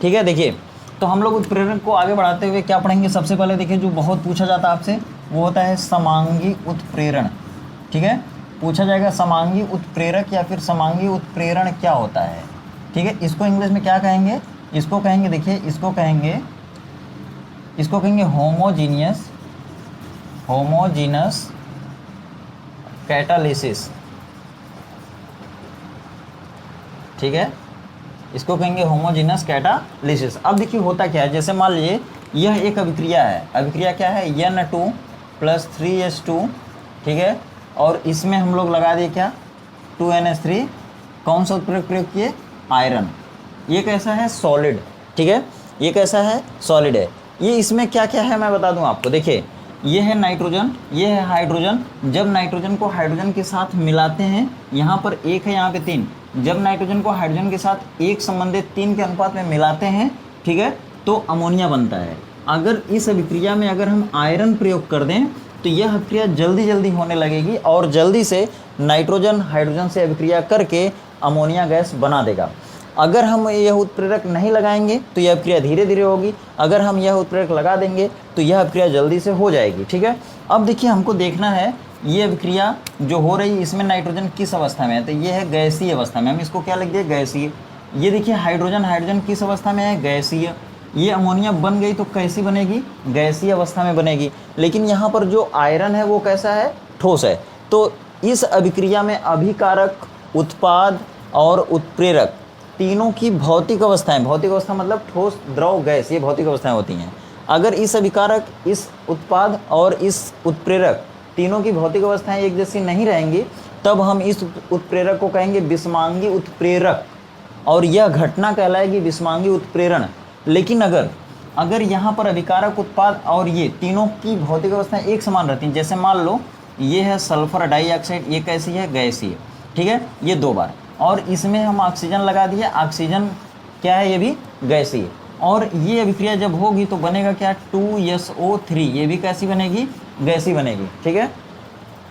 ठीक है। देखिए, तो हम लोग उत्प्रेरक को आगे बढ़ाते हुए क्या पढ़ेंगे, सबसे पहले देखिए जो बहुत पूछा जाता है आपसे वो होता है समांगी उत्प्रेरण। ठीक है, पूछा जाएगा समांगी उत्प्रेरक या फिर समांगी उत्प्रेरण क्या होता है। ठीक है, इसको इंग्लिश में क्या कहेंगे, इसको कहेंगे, देखिए इसको कहेंगे होमोजीनस कैटालिसिस। ठीक है, इसको कहेंगे होमोजीनस कैटालिसिस। अब देखिए होता क्या है, जैसे मान लीजिए यह एक अभिक्रिया है, अभिक्रिया क्या है N2 + 3H2। ठीक है, और इसमें हम लोग लगा दिए क्या 2NH3, कौन सा उत्प्रेरक प्रयोग किए, आयरन। ये कैसा है, सॉलिड। ठीक है, ये कैसा है, सॉलिड है। ये इसमें क्या क्या है मैं बता दूं आपको। देखिए ये है नाइट्रोजन, ये है हाइड्रोजन। जब नाइट्रोजन को हाइड्रोजन के साथ मिलाते हैं, यहाँ पर 1 है, यहाँ पे 3, जब नाइट्रोजन को हाइड्रोजन के साथ 1 संबंधित 3 के अनुपात में मिलाते हैं, ठीक है, तो अमोनिया बनता है। अगर इस अभिक्रिया में अगर हम आयरन प्रयोग कर दें तो यह अभिक्रिया जल्दी जल्दी होने लगेगी और जल्दी से नाइट्रोजन हाइड्रोजन से अभिक्रिया करके अमोनिया गैस बना देगा। अगर हम यह उत्प्रेरक नहीं लगाएंगे तो यह अभिक्रिया धीरे धीरे होगी, अगर हम यह उत्प्रेरक लगा देंगे तो यह अभिक्रिया जल्दी से हो जाएगी। ठीक है, अब देखिए हमको देखना है ये अभिक्रिया जो हो रही है इसमें नाइट्रोजन किस अवस्था में है, तो ये है गैसीय अवस्था में। हम इसको क्या लिख दिए, गैसीय। ये देखिए हाइड्रोजन किस अवस्था में है, गैसीय। ये अमोनिया बन गई तो कैसी बनेगी, गैसीय अवस्था में बनेगी। लेकिन यहाँ पर जो आयरन है वो कैसा है, ठोस है। तो इस अभिक्रिया में अभिकारक, उत्पाद और उत्प्रेरक तीनों की भौतिक अवस्थाएं, भौतिक अवस्था मतलब ठोस, द्रव, गैस, ये भौतिक अवस्थाएं होती हैं। अगर इस अभिकारक, इस उत्पाद और इस उत्प्रेरक तीनों की भौतिक अवस्थाएं एक जैसी नहीं रहेंगी, तब हम इस उत्प्रेरक को कहेंगे विषमांगी उत्प्रेरक और यह घटना कहलाएगी विषमांगी उत्प्रेरण। लेकिन अगर यहाँ पर अभिकारक, उत्पाद और ये तीनों की भौतिक अवस्थाएं एक समान रहती हैं, जैसे मान लो ये है सल्फर डाइऑक्साइड, ये कैसी है, गैसीय। ठीक है, ये 2 बार, और इसमें हम ऑक्सीजन लगा दिए, ऑक्सीजन क्या है, ये भी गैसीय। और ये अभिक्रिया जब होगी तो बनेगा क्या, 2SO3, ये भी कैसी बनेगी, गैसी बनेगी। ठीक है,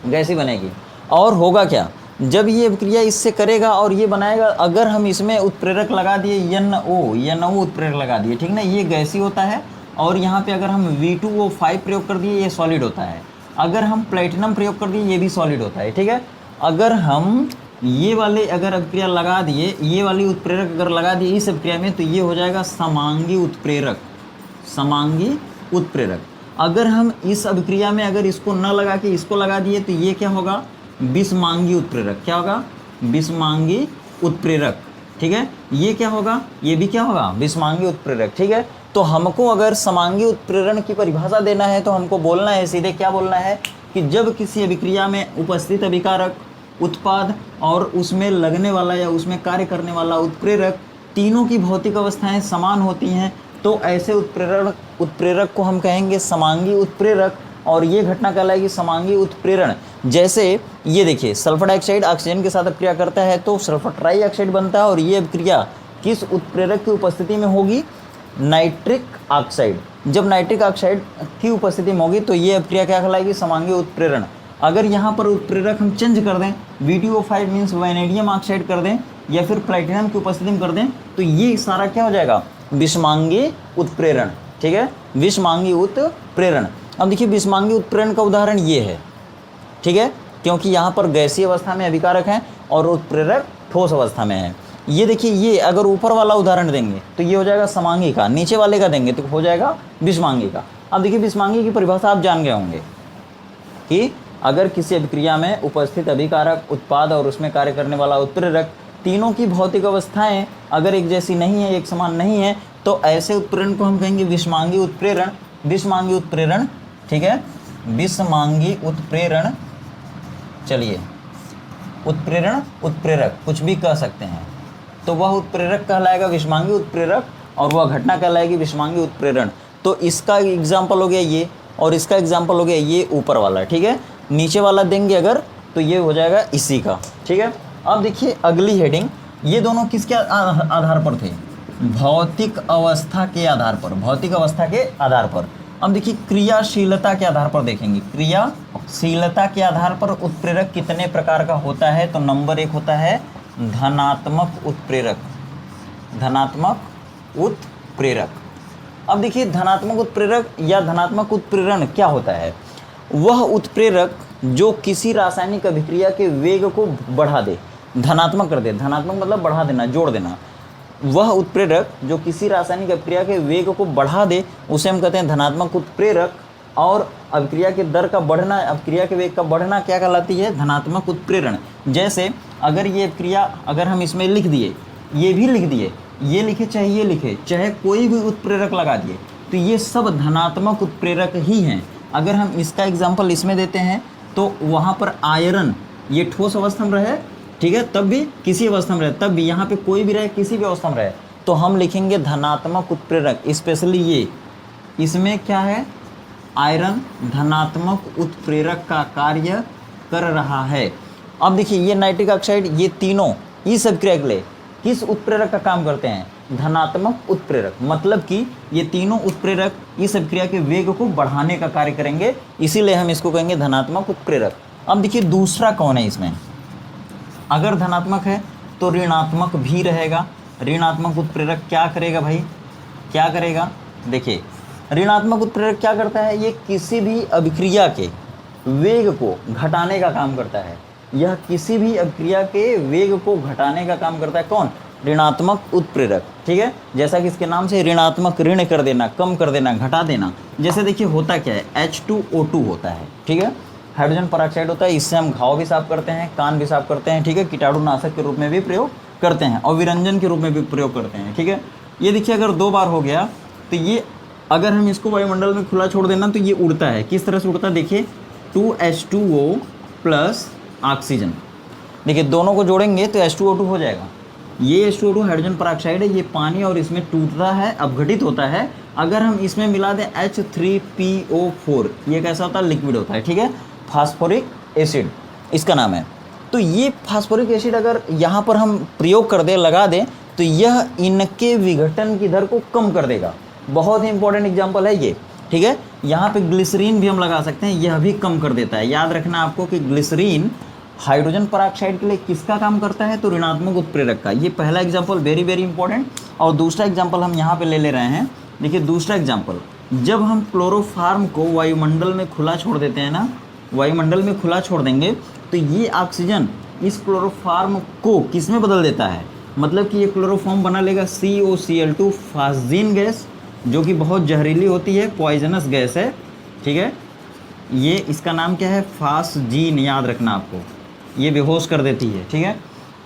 गैसी बनेगी। और होगा क्या, जब ये अभिक्रिया इससे करेगा और ये बनाएगा, अगर हम इसमें उत्प्रेरक लगा दिए NO उत्प्रेरक लगा दिए, ठीक ना, ये गैसी होता है। और यहाँ पे अगर हम V2O5 प्रयोग कर दिए, ये सॉलिड होता है। अगर हम प्लेटिनम प्रयोग कर दिए, ये भी सॉलिड होता है। ठीक है, अगर हम ये वाले अगर अभिक्रिया लगा दिए, ये वाली उत्प्रेरक अगर लगा दिए इस अभिक्रिया में, तो ये हो जाएगा समांगी उत्प्रेरक, समांगी उत्प्रेरक। अगर हम इस अभिक्रिया में अगर इसको न लगा के इसको लगा दिए तो ये क्या होगा, विषमांगी उत्प्रेरक। क्या होगा, विषमांगी उत्प्रेरक। ठीक है, ये क्या होगा, ये भी क्या होगा, विषमांगी उत्प्रेरक। ठीक है, तो हमको अगर समांगी उत्प्रेरण की परिभाषा देना है तो हमको बोलना है, सीधे क्या बोलना है कि जब किसी अभिक्रिया में उपस्थित अभिकारक, उत्पाद और उसमें लगने वाला या उसमें कार्य करने वाला उत्प्रेरक तीनों की भौतिक अवस्थाएं समान होती हैं, तो ऐसे उत्प्रेरक को हम कहेंगे समांगी उत्प्रेरक और ये घटना कहलाएगी समांगी उत्प्रेरण। जैसे ये देखिए सल्फर डाइऑक्साइड ऑक्सीजन के साथ अभिक्रिया करता है तो सल्फर ट्राइऑक्साइड बनता है, और ये अभिक्रिया किस उत्प्रेरक की उपस्थिति में होगी, नाइट्रिक ऑक्साइड। जब नाइट्रिक ऑक्साइड की उपस्थिति में होगी तो ये अभिक्रिया क्या कहलाएगी, समांगी उत्प्रेरण। अगर यहाँ पर उत्प्रेरक हम चेंज कर दें, V2O5 मीन्स वैनेडियम ऑक्साइड कर दें या फिर प्लेटिनम की उपस्थिति में कर दें, तो ये सारा क्या हो जाएगा, विषमांगी उत्प्रेरण। ठीक है, विषमांगी उत्प्रेरण। अब देखिए विषमांगी उत्प्रेरण का उदाहरण ये है। ठीक है, क्योंकि यहाँ पर गैसीय अवस्था में अभिकारक हैं और उत्प्रेरक ठोस अवस्था में है। ये देखिए, ये अगर ऊपर वाला उदाहरण देंगे तो ये हो जाएगा समांगी का, नीचे वाले का देंगे तो हो जाएगा विषमांगी का। अब देखिए विषमांगी की परिभाषा आप जान गए होंगे कि अगर किसी अभिक्रिया में उपस्थित अभिकारक, उत्पाद और उसमें कार्य करने वाला उत्प्रेरक तीनों की भौतिक अवस्थाएं अगर एक जैसी नहीं है, एक समान नहीं है, तो ऐसे उत्प्रेरण को हम कहेंगे विषमांगी उत्प्रेरण। विषमांगी उत्प्रेरण, ठीक है, विषमांगी उत्प्रेरण। चलिए, उत्प्रेरण, उत्प्रेरक कुछ भी कह सकते हैं, तो वह उत्प्रेरक कहलाएगा विषमांगी उत्प्रेरक और वह घटना कहलाएगी विषमांगी उत्प्रेरण। तो इसका एग्जाम्पल हो गया ये, और इसका एग्जाम्पल हो गया ये ऊपर वाला। ठीक है, नीचे वाला देंगे अगर तो ये हो जाएगा इसी का। ठीक है, अब देखिए अगली हेडिंग, ये दोनों किसके आधार पर थे, भौतिक अवस्था के आधार पर, भौतिक अवस्था के आधार पर। अब देखिए क्रियाशीलता के आधार पर देखेंगे, क्रियाशीलता के आधार पर उत्प्रेरक कितने प्रकार का होता है, तो नंबर 1 होता है धनात्मक उत्प्रेरक, धनात्मक उत्प्रेरक। अब देखिए धनात्मक उत्प्रेरक या धनात्मक उत्प्रेरण क्या होता है? वह उत्प्रेरक जो किसी रासायनिक अभिक्रिया के वेग को बढ़ा दे, धनात्मक कर दे। धनात्मक मतलब बढ़ा देना, जोड़ देना। वह उत्प्रेरक जो किसी रासायनिक अभिक्रिया के वेग को बढ़ा दे उसे हम कहते हैं धनात्मक उत्प्रेरक। और अभिक्रिया के दर का बढ़ना, अभिक्रिया के वेग का बढ़ना क्या कहलाती है? धनात्मक उत्प्रेरण। जैसे अगर ये अभिक्रिया, अगर हम इसमें लिख दिए, ये भी लिख दिए, ये लिखे चाहे ये लिखे, चाहे कोई भी उत्प्रेरक लगा दिए, तो ये सब धनात्मक उत्प्रेरक ही हैं। अगर हम इसका एग्जाम्पल इसमें देते हैं तो वहाँ पर आयरन, ये ठोस अवस्था में रहे, ठीक है, तब भी किसी अवस्था में रहे, तब भी यहाँ पे कोई भी रहे, किसी भी अवस्था में रहे, तो हम लिखेंगे धनात्मक उत्प्रेरक। स्पेशली ये, इसमें क्या है? आयरन धनात्मक उत्प्रेरक का कार्य कर रहा है। अब देखिए ये नाइट्रिक ऑक्साइड, ये तीनों इस अभिक्रिया के लिए किस उत्प्रेरक का काम करते हैं? धनात्मक उत्प्रेरक। मतलब कि ये तीनों उत्प्रेरक इस अभिक्रिया के वेग को बढ़ाने का कार्य करेंगे, इसीलिए हम इसको कहेंगे धनात्मक उत्प्रेरक। अब देखिए दूसरा कौन है इसमें? अगर धनात्मक है तो ऋणात्मक भी रहेगा। ऋणात्मक उत्प्रेरक क्या करेगा भाई? क्या करेगा? देखिए ऋणात्मक उत्प्रेरक क्या करता है? ये किसी भी अभिक्रिया के वेग को घटाने का काम करता है। यह किसी भी अभिक्रिया के वेग को घटाने का काम करता है। कौन? ऋणात्मक उत्प्रेरक। ठीक है, जैसा कि इसके नाम से ऋणात्मक, ऋण कर देना, कम कर देना, घटा देना। जैसे देखिए होता क्या है? H2O2 होता है, ठीक है, हाइड्रोजन पेरोक्साइड होता है। इससे हम घाव भी साफ करते हैं, कान भी साफ करते हैं, ठीक है, कीटाणुनाशक के रूप में भी प्रयोग करते हैं और विरंजन के रूप में भी प्रयोग करते हैं। ठीक है, ये देखिए अगर 2 बार हो गया तो ये, अगर हम इसको वायुमंडल में खुला छोड़ देना तो ये उड़ता है। किस तरह से उड़ता है? देखिए 2H2O प्लस ऑक्सीजन, देखिए दोनों को जोड़ेंगे तो H2O2 हो जाएगा। ये H2O2 हाइड्रोजन पेरोक्साइड है, ये पानी और इसमें टूटता है, अपघटित होता है। अगर हम इसमें मिला दें H3PO4, ये कैसा होता है? लिक्विड होता है, ठीक है, फास्फोरिक एसिड इसका नाम है। तो ये फास्फोरिक एसिड अगर यहाँ पर हम प्रयोग कर दें, लगा दें, तो यह इनके विघटन की दर को कम कर देगा। बहुत ही इंपॉर्टेंट एग्जांपल है ये, ठीक है। यहाँ पे ग्लिसरीन भी हम लगा सकते हैं, यह भी कम कर देता है। याद रखना आपको कि ग्लिसरीन हाइड्रोजन पेरोक्साइड के लिए किसका काम करता है? तो ऋणात्मक उत्प्रेरक का। ये पहला एग्जाम्पल वेरी वेरी इंपॉर्टेंट। और दूसरा एग्जाम्पल हम यहाँ पे ले रहे हैं। देखिए दूसरा एग्जाम्पल, जब हम क्लोरोफार्म को वायुमंडल में खुला छोड़ देते हैं ना, वायुमंडल में खुला छोड़ देंगे तो ये ऑक्सीजन इस क्लोरोफार्म को किस में बदल देता है? मतलब कि ये क्लोरोफॉर्म बना लेगा COCl2, फास्जीन गैस, जो कि बहुत जहरीली होती है, पॉइजनस गैस है, ठीक है। ये इसका नाम क्या है? फास्जीन, याद रखना आपको, ये बेहोश कर देती है, ठीक है।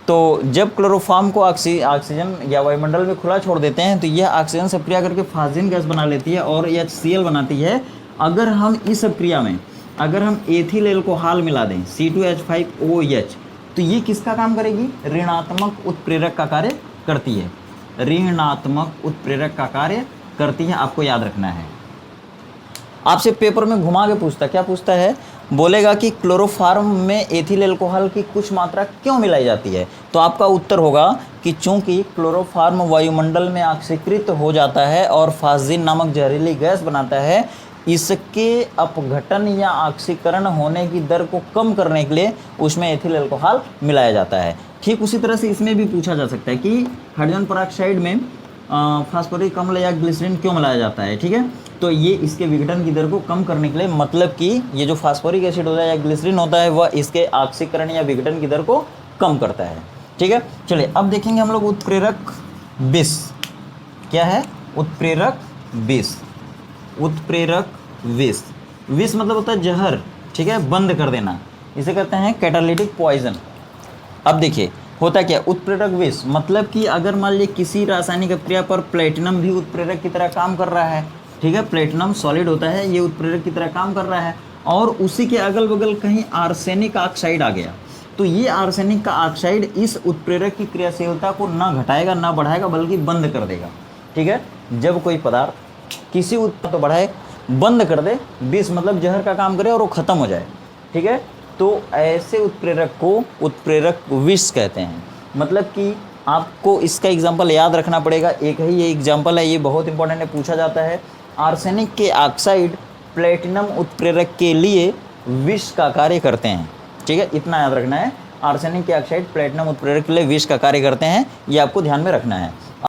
तो जब क्लोरोफॉर्म को ऑक्सीजन या वायुमंडल में खुला छोड़ देते हैं तो यह ऑक्सीजन से क्रिया करके फास्जीन गैस बना लेती है और HCl बनाती है। अगर हम इस प्रक्रिया में अगर हम एथिल एल्कोहल मिला दें C2H5OH, तो ये किसका काम करेगी? ऋणात्मक उत्प्रेरक का कार्य करती है। ऋणात्मक उत्प्रेरक का कार्य करती है, आपको याद रखना है। आपसे पेपर में घुमा के पूछता, क्या पूछता है? बोलेगा कि क्लोरोफार्म में एथिल एल्कोहल की कुछ मात्रा क्यों मिलाई जाती है? तो आपका उत्तर होगा कि चूंकि क्लोरोफार्म वायुमंडल में ऑक्सीकृत हो जाता है और फास्जीन नामक जहरीली गैस बनाता है, इसके अपघटन या ऑक्सीकरण होने की दर को कम करने के लिए उसमें एथिल एल्कोहल मिलाया जाता है। ठीक उसी तरह से इसमें भी पूछा जा सकता है कि हाइड्रोजन पेरोक्साइड में फास्फोरिक अम्ल या ग्लिसरीन क्यों मिलाया जाता है, ठीक है। तो ये इसके विघटन की दर को कम करने के लिए, मतलब कि ये जो फास्फोरिक एसिड होता है या ग्लिसरीन होता है वह इसके ऑक्सीकरण या विघटन की दर को कम करता है, ठीक है। चलिए अब देखेंगे हम लोग उत्प्रेरक विष क्या है? उत्प्रेरक विष। उत्प्रेरक विष, विष मतलब होता है जहर, ठीक है, बंद कर देना, इसे कहते हैं कैटालिटिक पॉइजन। अब देखिए होता क्या? उत्प्रेरक विष मतलब कि अगर मान लीजिए किसी रासायनिक अभिक्रिया पर प्लेटिनम भी उत्प्रेरक की तरह काम कर रहा है, ठीक है, प्लेटिनम सॉलिड होता है, ये उत्प्रेरक की तरह काम कर रहा है, और उसी के अगल बगल कहीं आर्सेनिक ऑक्साइड आ गया, तो ये आर्सेनिक का ऑक्साइड इस उत्प्रेरक की क्रियाशीलता को ना घटाएगा ना बढ़ाएगा, बल्कि बंद कर देगा, ठीक है। जब कोई पदार्थ किसी उत्पाद को बढ़ाए, बंद कर दे, विष मतलब जहर का काम करे और वो खत्म हो जाए, ठीक है, तो ऐसे उत्प्रेरक को उत्प्रेरक विष कहते हैं। मतलब कि आपको इसका एग्जाम्पल याद रखना पड़ेगा, एक ही ये एग्जाम्पल है, ये बहुत इंपॉर्टेंट है, पूछा जाता है। आर्सेनिक के ऑक्साइड प्लेटिनम उत्प्रेरक के लिए विष का कार्य करते हैं, ठीक है, इतना याद रखना है। आर्सेनिक के ऑक्साइड प्लेटिनम उत्प्रेरक के लिए विष का कार्य करते हैं, ये आपको ध्यान में रखना है।